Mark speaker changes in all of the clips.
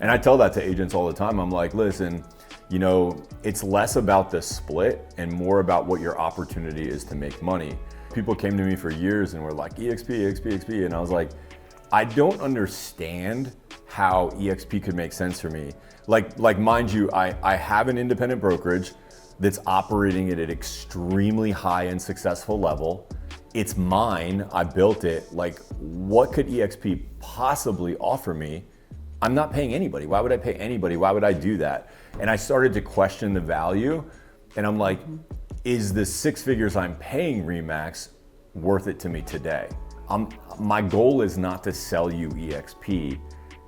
Speaker 1: And I tell that to agents all the time. I'm like, listen, it's less about the split and more about what your opportunity is to make money. People came to me for years and were like, EXP, EXP, EXP. And I was like, I don't understand how EXP could make sense for me. Like mind you, I have an independent brokerage that's operating at an extremely high and successful level. It's mine, I built it. Like, what could EXP possibly offer me? I'm not paying anybody. Why would I pay anybody? Why would I do that? And I started to question the value, and I'm like, is the 6 figures I'm paying RE/MAX worth it to me today? My goal is not to sell you EXP.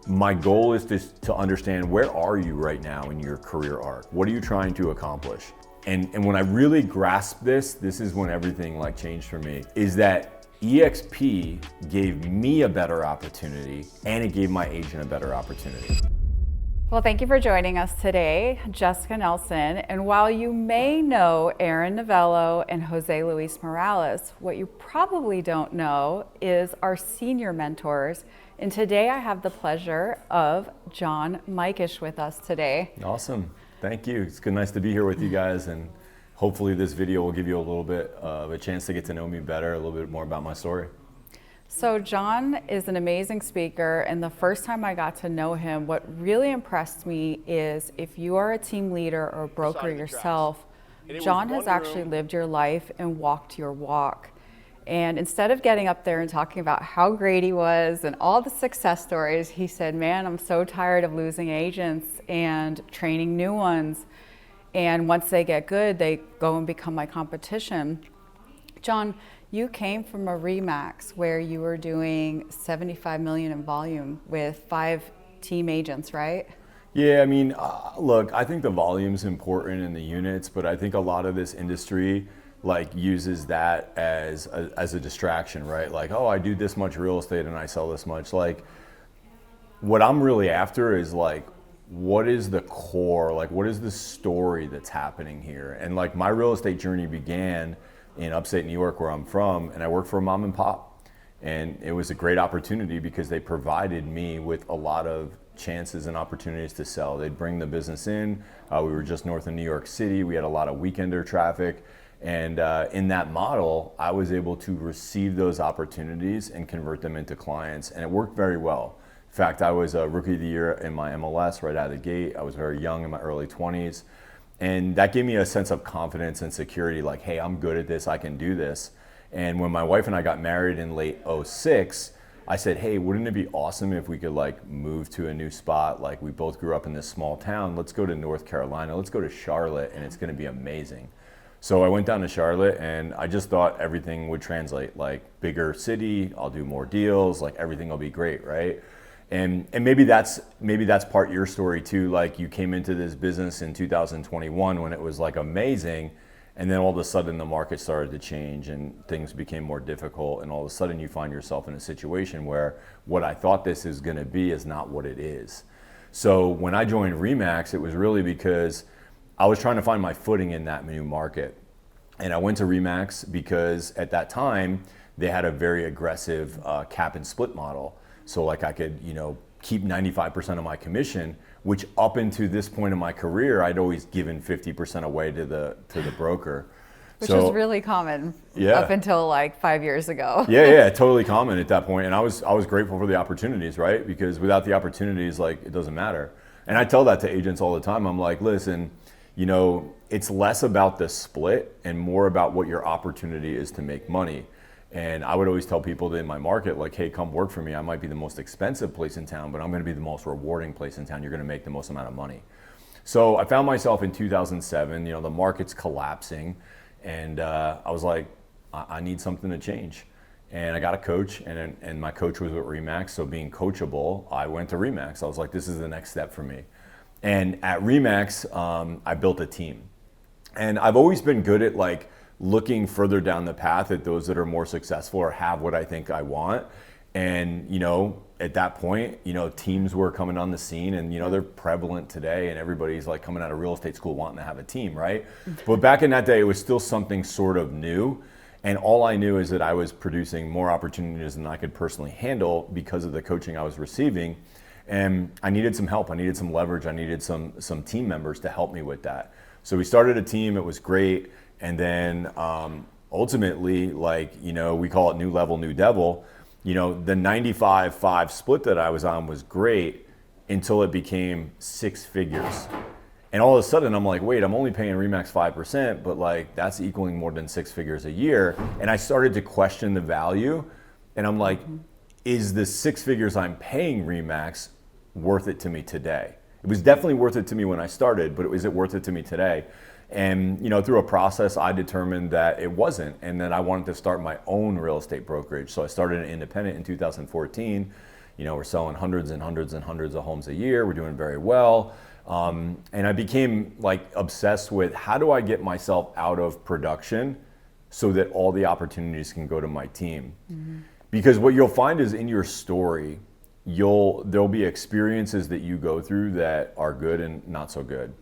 Speaker 1: My goal is to understand, where are you right now in your career arc? What are you trying to accomplish? And when I really grasped this is when everything like changed for me, is that EXP gave me a better opportunity and it gave my agent a better opportunity.
Speaker 2: Well, thank you for joining us today, Jessica Nelson. And while you may know Aaron Novello and Jose Luis Morales, what you probably don't know is our senior mentors. And today I have the pleasure of John Mikish with us today.
Speaker 1: Awesome. Thank you. It's good, nice to be here with you guys, and hopefully this video will give you a little bit of a chance to get to know me better, a little bit more about my story.
Speaker 2: So John is an amazing speaker, and the first time I got to know him, what really impressed me is, if you are a team leader or a broker yourself, John has actually lived your life and walked your walk. And instead of getting up there and talking about how great he was and all the success stories, he said, man, I'm so tired of losing agents and training new ones. And once they get good, they go and become my competition. John, you came from a RE/MAX where you were doing 75 million in volume with 5 team agents, right?
Speaker 1: Yeah, I mean, look, I think the volume's important in the units, but I think a lot of this industry uses that as a distraction, right? Like, oh, I do this much real estate and I sell this much. Like, what I'm really after is what is the core? Like, what is the story that's happening here? And my real estate journey began in upstate New York, where I'm from, and I worked for a mom and pop. And it was a great opportunity because they provided me with a lot of chances and opportunities to sell. They'd bring the business in. We were just north of New York City. We had a lot of weekender traffic. And in that model, I was able to receive those opportunities and convert them into clients, and it worked very well. In fact, I was a rookie of the year in my MLS right out of the gate. I was very young, in my early 20s, and that gave me a sense of confidence and security, like, hey, I'm good at this, I can do this. And when my wife and I got married in late 06, I said, hey, wouldn't it be awesome if we could move to a new spot? We both grew up in this small town. Let's go to North Carolina, let's go to Charlotte, and it's gonna be amazing. So I went down to Charlotte, and I just thought everything would translate, bigger city, I'll do more deals, everything will be great, right? And maybe that's part of your story too. You came into this business in 2021 when it was amazing, and then all of a sudden the market started to change and things became more difficult, and all of a sudden you find yourself in a situation where what I thought this is gonna be is not what it is. So when I joined RE/MAX, it was really because I was trying to find my footing in that new market. And I went to RE/MAX because at that time, they had a very aggressive cap and split model. So I could, keep 95% of my commission, which up into this point in my career, I'd always given 50% away to the broker.
Speaker 2: Which was really common up until 5 years ago.
Speaker 1: Yeah, totally common at that point. And I was grateful for the opportunities, right? Because without the opportunities, it doesn't matter. And I tell that to agents all the time. I'm like, listen, it's less about the split and more about what your opportunity is to make money. And I would always tell people that in my market, hey, come work for me. I might be the most expensive place in town, but I'm gonna be the most rewarding place in town. You're gonna make the most amount of money. So I found myself in 2007, the market's collapsing, and I was like, I need something to change. And I got a coach, and my coach was with RE/MAX, so being coachable, I went to RE/MAX. I was like, this is the next step for me. And at RE/MAX, I built a team. And I've always been good at looking further down the path at those that are more successful or have what I think I want. And, at that point, teams were coming on the scene, and, they're prevalent today, and everybody's coming out of real estate school wanting to have a team, right? But back in that day, it was still something sort of new. And all I knew is that I was producing more opportunities than I could personally handle because of the coaching I was receiving. And I needed some help. I needed some leverage. I needed some team members to help me with that. So we started a team. It was great. And then ultimately, like, you know, we call it new level, new devil. You know, the 95-5 split that I was on was great until it became 6 figures. And all of a sudden I'm like, wait, I'm only paying RE/MAX 5%, but like that's equaling more than 6 figures a year. And I started to question the value. And I'm like, is the 6 figures I'm paying RE/MAX worth it to me today? It was definitely worth it to me when I started, but is it worth it to me today? And you know, through a process, I determined that it wasn't, and that I wanted to start my own real estate brokerage. So I started an independent in 2014. You know, we're selling hundreds and hundreds and hundreds of homes a year. We're doing very well. And I became like obsessed with how do I get myself out of production so that all the opportunities can go to my team. Because what you'll find is in your story, there'll be experiences that you go through that are good and not so good.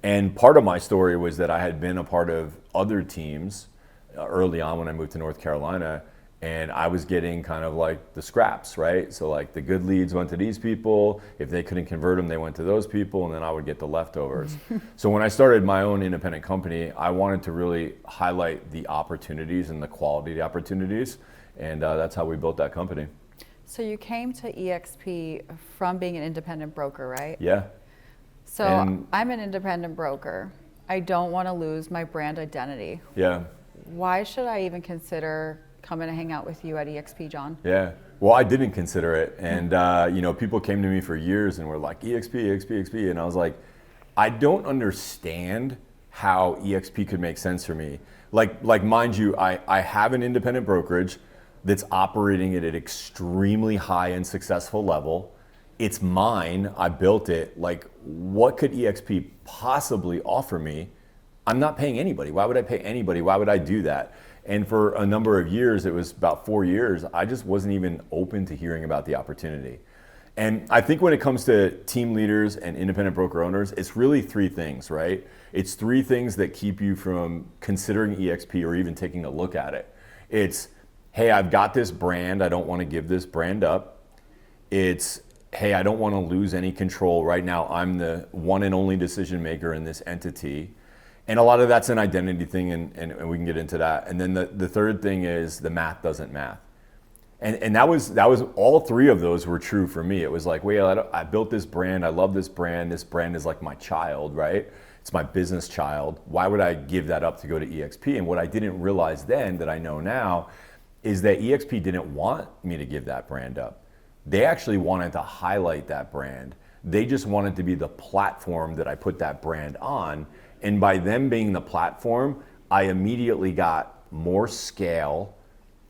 Speaker 1: And part of my story was that I had been a part of other teams early on when I moved to North Carolina, and I was getting kind of like the scraps, right? So like the good leads went to these people. If they couldn't convert them, they went to those people, and then I would get the leftovers. So when I started my own independent company, I wanted to really highlight the opportunities and the quality of the opportunities. And that's how we built that company.
Speaker 2: So you came to EXP from being an independent broker, right?
Speaker 1: Yeah.
Speaker 2: So I'm an independent broker. I don't want to lose my brand identity.
Speaker 1: Yeah.
Speaker 2: Why should I even consider coming to hang out with you at EXP, John?
Speaker 1: Yeah. Well, I didn't consider it. And, you know, people came to me for years and were like, EXP, EXP, EXP. And I was like, I don't understand how EXP could make sense for me. Like mind you, I have an independent brokerage that's operating at an extremely high and successful level. It's mine, I built it. Like, what could EXP possibly offer me? I'm not paying anybody. Why would I pay anybody? Why would I do that? And for a number of years, it was about 4 years, I just wasn't even open to hearing about the opportunity. And I think when it comes to team leaders and independent broker owners, it's really 3 things, right? It's 3 things that keep you from considering EXP or even taking a look at it. It's, hey, I've got this brand, I don't want to give this brand up. It's, hey, I don't want to lose any control. Right now, I'm the one and only decision maker in this entity. And a lot of that's an identity thing, and we can get into that. And then the third thing is the math doesn't math. And that was all 3 of those were true for me. It was like, wait, I built this brand. I love this brand. This brand is like my child, right? It's my business child. Why would I give that up to go to EXP? And what I didn't realize then that I know now is that EXP didn't want me to give that brand up. They actually wanted to highlight that brand. They just wanted to be the platform that I put that brand on. And by them being the platform, I immediately got more scale,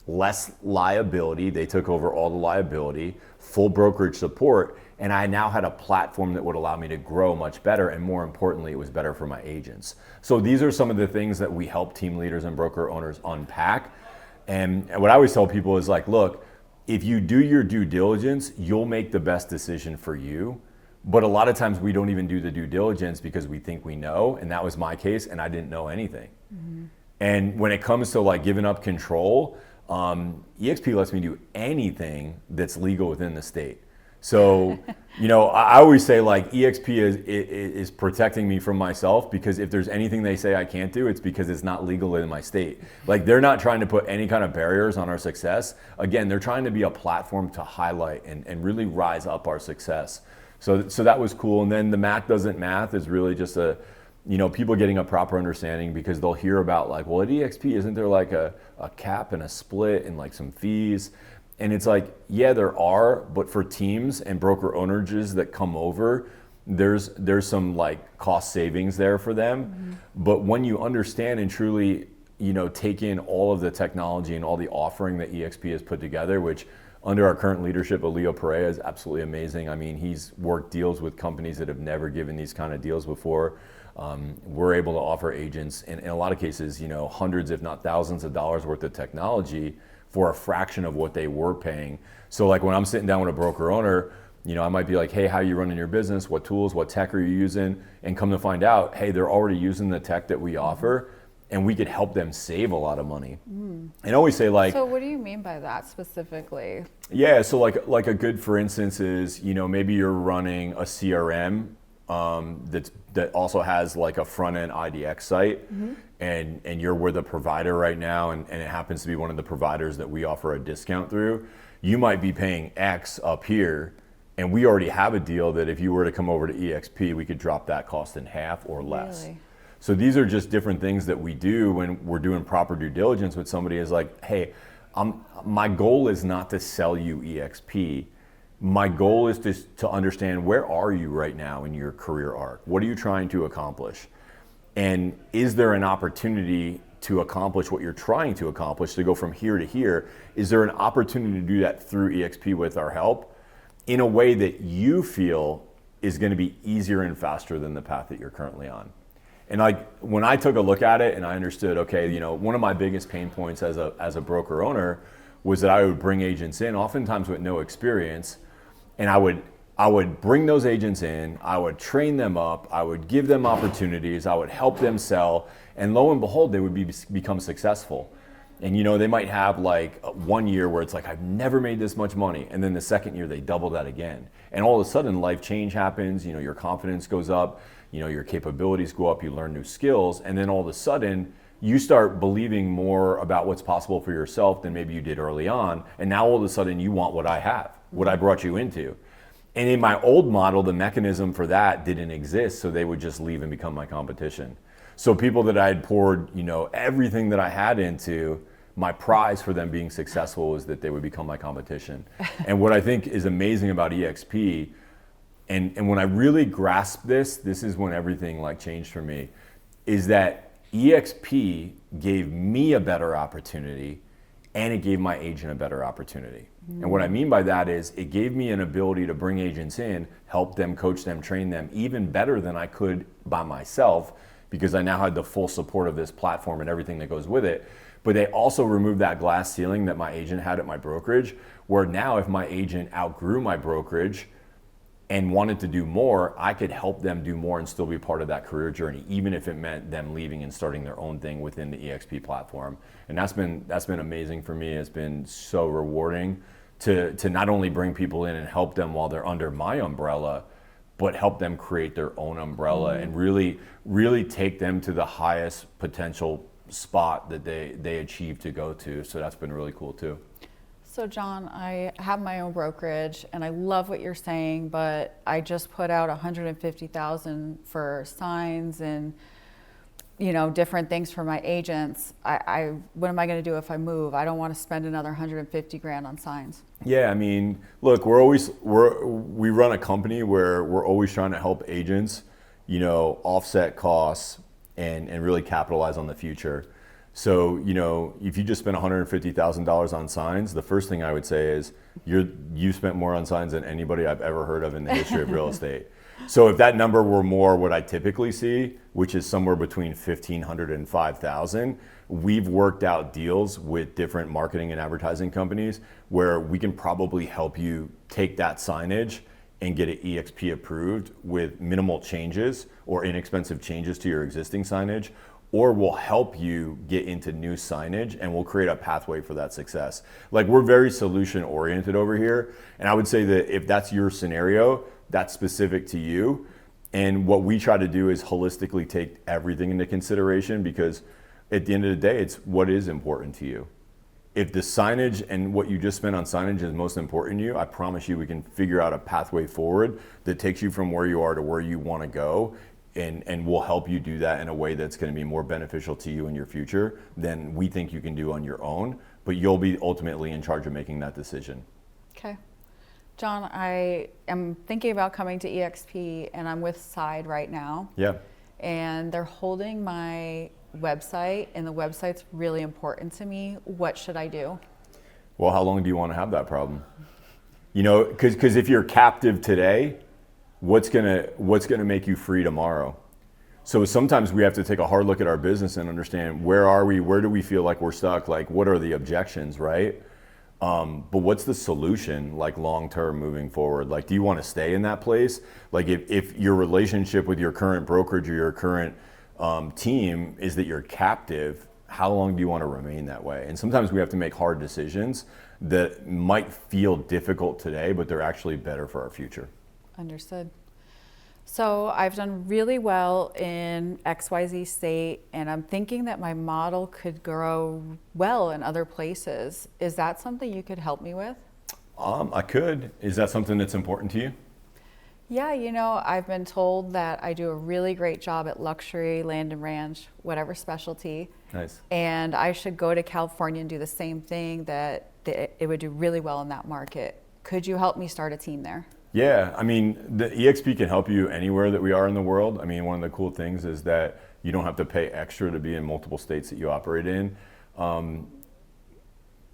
Speaker 1: less liability. They took over all the liability, full brokerage support, and I now had a platform that would allow me to grow much better. And more importantly, it was better for my agents. So these are some of the things that we help team leaders and broker owners unpack. And what I always tell people is like, look, if you do your due diligence, you'll make the best decision for you. But a lot of times we don't even do the due diligence because we think we know. And that was my case, and I didn't know anything. And when it comes to like giving up control, EXP lets me do anything that's legal within the state. So, you know, I always say like EXP is protecting me from myself, because if there's anything they say I can't do, it's because it's not legal in my state. Like, they're not trying to put any kind of barriers on our success. Again, they're trying to be a platform to highlight and really rise up our success. So that was cool. And then the math doesn't math is really just people getting a proper understanding, because they'll hear about like, well, at EXP, isn't there like a cap and a split and like some fees? And it's like, yeah, there are, but for teams and broker ownages that come over, there's some like cost savings there for them. But when you understand and truly, take in all of the technology and all the offering that EXP has put together, which under our current leadership of Leo Perea is absolutely amazing. I mean, he's worked deals with companies that have never given these kind of deals before. We're able to offer agents, in a lot of cases, hundreds, if not thousands of dollars worth of technology for a fraction of what they were paying. So like when I'm sitting down with a broker owner, I might be like, hey, how are you running your business? What tools, what tech are you using? And come to find out, hey, they're already using the tech that we offer. and we could help them save a lot of money. And I always say, like,
Speaker 2: So what do you mean by that specifically?
Speaker 1: yeah, so like a good, for instance, is, you know, maybe you're running a CRM that also has like a front end IDX site, and you're with a provider right now, and it happens to be one of the providers that we offer a discount through. You might be paying X up here, and we already have a deal that if you were to come over to EXP, we could drop that cost in half or less.
Speaker 2: Really?
Speaker 1: So these are just different things that we do when we're doing proper due diligence with somebody. Is like, hey, my goal is not to sell you EXP. My goal is to understand, where are you right now in your career arc? What are you trying to accomplish? And is there an opportunity to accomplish what you're trying to accomplish, to go from here to here? Is there an opportunity to do that through EXP with our help in a way that you feel is going to be easier and faster than the path that you're currently on? And like, when I took a look at it and I understood, okay, you know, one of my biggest pain points as a broker owner was that I would bring agents in, oftentimes with no experience, and I would bring those agents in, I would train them up, I would give them opportunities, I would help them sell, and lo and behold, they would become successful. And you know, they might have like 1 year where it's like, I've never made this much money, and then the second year they double that again. And all of a sudden, life change happens, you know, your confidence goes up, you know, your capabilities go up, you learn new skills, and then all of a sudden, you start believing more about what's possible for yourself than maybe you did early on, and now all of a sudden you want what I have, what I brought you into. And in my old model, the mechanism for that didn't exist, so they would just leave and become my competition. So people that I had poured, you know, everything that I had into, my prize for them being successful was that they would become my competition. And what I think is amazing about EXP, and when I really grasped this is when everything like changed for me, is that EXP gave me a better opportunity, and it gave my agent a better opportunity. And what I mean by that is, it gave me an ability to bring agents in, help them, coach them, train them even better than I could by myself, because I now had the full support of this platform and everything that goes with it. But they also removed that glass ceiling that my agent had at my brokerage, where now if my agent outgrew my brokerage and wanted to do more, I could help them do more and still be part of that career journey, even if it meant them leaving and starting their own thing within the EXP platform. And that's been amazing for me. It's been so rewarding to not only bring people in and help them while they're under my umbrella, but help them create their own umbrella and really take them to the highest potential spot that they achieve to go to. So that's been really cool too.
Speaker 2: So John, I have my own brokerage and I love what you're saying, but I just put out $150,000 for signs and, you know, different things for my agents. What am I going to do if I move? I don't want to spend another 150 grand on signs. Yeah,
Speaker 1: I mean, look, we run a company where we're always trying to help agents, you know, offset costs and really capitalize on the future. So, you know, if you just spent $150,000 on signs, the first thing I would say is you spent more on signs than anybody I've ever heard of in the history of real estate. So if that number were more what I typically see, which is somewhere between $1,500 and $5,000, we've worked out deals with different marketing and advertising companies where we can probably help you take that signage and get it EXP approved with minimal changes or inexpensive changes to your existing signage, or we'll help you get into new signage and we'll create a pathway for that success. Like, we're very solution oriented over here. And I would say that if that's your scenario, that's specific to you. And what we try to do is holistically take everything into consideration, because at the end of the day, it's what is important to you. If the signage and what you just spent on signage is most important to you, I promise you we can figure out a pathway forward that takes you from where you are to where you want to go. And we'll help you do that in a way that's going to be more beneficial to you in your future than we think you can do on your own. But you'll be ultimately in charge of making that decision.
Speaker 2: Okay. John, I am thinking about coming to EXP, and I'm with Side right now.
Speaker 1: Yeah.
Speaker 2: And they're holding my website, and the website's really important to me. What should I do?
Speaker 1: Well, how long do you want to have that problem? You know, because if you're captive today, what's gonna make you free tomorrow? So sometimes we have to take a hard look at our business and understand, where are we? Where do we feel like we're stuck? Like, what are the objections, right? But what's the solution, like, long-term moving forward? Like, do you want to stay in that place? Like, if your relationship with your current brokerage or your current team is that you're captive, how long do you want to remain that way? And sometimes we have to make hard decisions that might feel difficult today, but they're actually better for our future.
Speaker 2: Understood. So I've done really well in XYZ state, and I'm thinking that my model could grow well in other places. Is that something you could help me with?
Speaker 1: I could. Is that something that's important to you?
Speaker 2: Yeah, I've been told that I do a really great job at luxury, land and ranch, whatever specialty.
Speaker 1: Nice.
Speaker 2: And I should go to California and do the same thing, that it would do really well in that market. Could you help me start a team there?
Speaker 1: Yeah, I mean, the EXP can help you anywhere that we are in the world. I mean, one of the cool things is that you don't have to pay extra to be in multiple states that you operate in.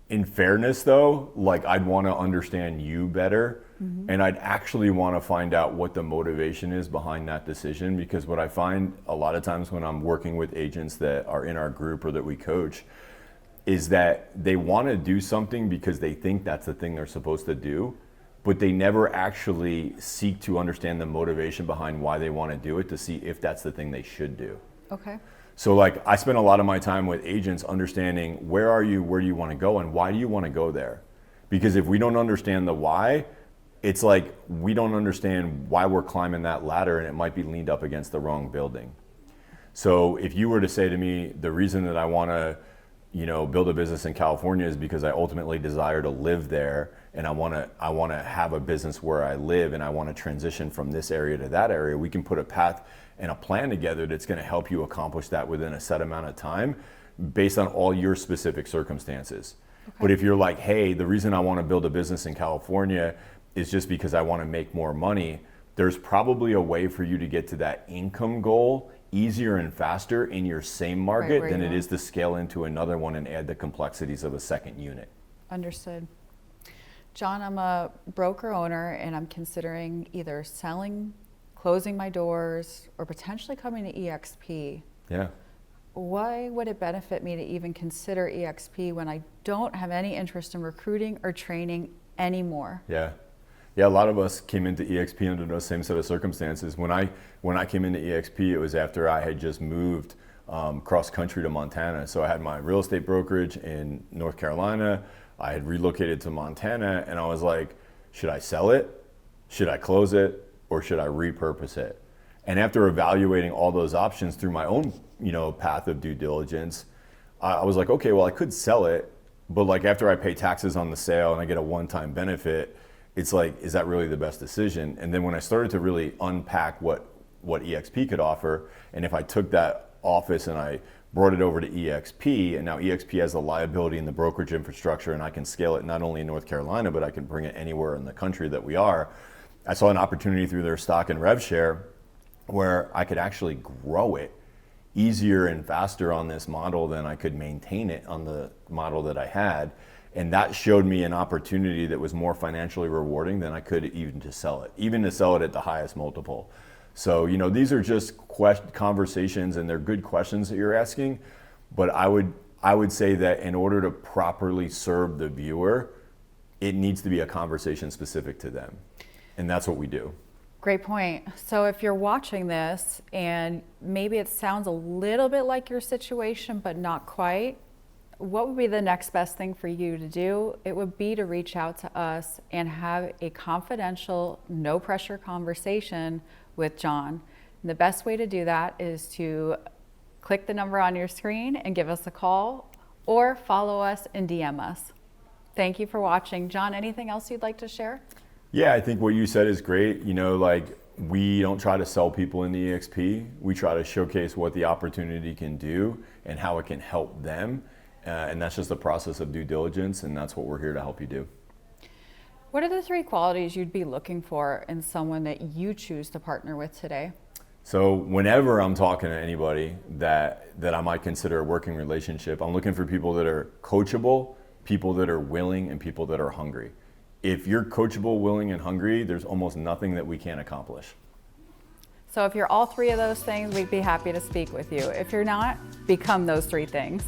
Speaker 1: In fairness though, like I'd want to understand you better, and I'd actually want to find out what the motivation is behind that decision, because what I find a lot of times when I'm working with agents that are in our group or that we coach is that they want to do something because they think that's the thing they're supposed to do, but they never actually seek to understand the motivation behind why they want to do it to see if that's the thing they should do.
Speaker 2: Okay.
Speaker 1: So like I spend a lot of my time with agents understanding where are you, where do you want to go, and why do you want to go there? Because if we don't understand the why, it's like we don't understand why we're climbing that ladder, and it might be leaned up against the wrong building. So if you were to say to me, the reason that I want to, build a business in California is because I ultimately desire to live there, and I want to have a business where I live, and I want to transition from this area to that area, we can put a path and a plan together that's going to help you accomplish that within a set amount of time based on all your specific circumstances. Okay. But if you're like, hey, the reason I want to build a business in California is just because I want to make more money, there's probably a way for you to get to that income goal easier and faster in your same market than it is to scale into another one and add the complexities of a second unit.
Speaker 2: Understood. John, I'm a broker owner, and I'm considering either selling, closing my doors, or potentially coming to EXP.
Speaker 1: Yeah.
Speaker 2: Why would it benefit me to even consider EXP when I don't have any interest in recruiting or training anymore?
Speaker 1: Yeah. Yeah, a lot of us came into EXP under those same set of circumstances. When I came into EXP, it was after I had just moved cross country to Montana. So I had my real estate brokerage in North Carolina. I had relocated to Montana, and I was like, should I sell it? Should I close it? Or should I repurpose it? And after evaluating all those options through my own, path of due diligence, I was like, okay, well, I could sell it, but like after I pay taxes on the sale and I get a one-time benefit, it's like, is that really the best decision? And then when I started to really unpack what EXP could offer, and if I took that office and I brought it over to EXP, and now EXP has the liability and the brokerage infrastructure, and I can scale it not only in North Carolina, but I can bring it anywhere in the country that we are. I saw an opportunity through their stock and rev share where I could actually grow it easier and faster on this model than I could maintain it on the model that I had. And that showed me an opportunity that was more financially rewarding than I could even to sell it at the highest multiple. So, these are just conversations, and they're good questions that you're asking. But I would say that in order to properly serve the viewer, it needs to be a conversation specific to them. And that's what we do.
Speaker 2: Great point. So if you're watching this and maybe it sounds a little bit like your situation, but not quite, what would be the next best thing for you to do? It would be to reach out to us and have a confidential, no pressure conversation with John. And the best way to do that is to click the number on your screen and give us a call, or follow us and DM us. Thank you for watching. John, anything else you'd like to share?
Speaker 1: Yeah, I think what you said is great. We don't try to sell people in the EXP. We try to showcase what the opportunity can do and how it can help them. And that's just the process of due diligence, and that's what we're here to help you do.
Speaker 2: What are the 3 qualities you'd be looking for in someone that you choose to partner with today?
Speaker 1: So whenever I'm talking to anybody that I might consider a working relationship, I'm looking for people that are coachable, people that are willing, and people that are hungry. If you're coachable, willing, and hungry, there's almost nothing that we can't accomplish.
Speaker 2: So if you're all 3 of those things, we'd be happy to speak with you. If you're not, become those 3 things.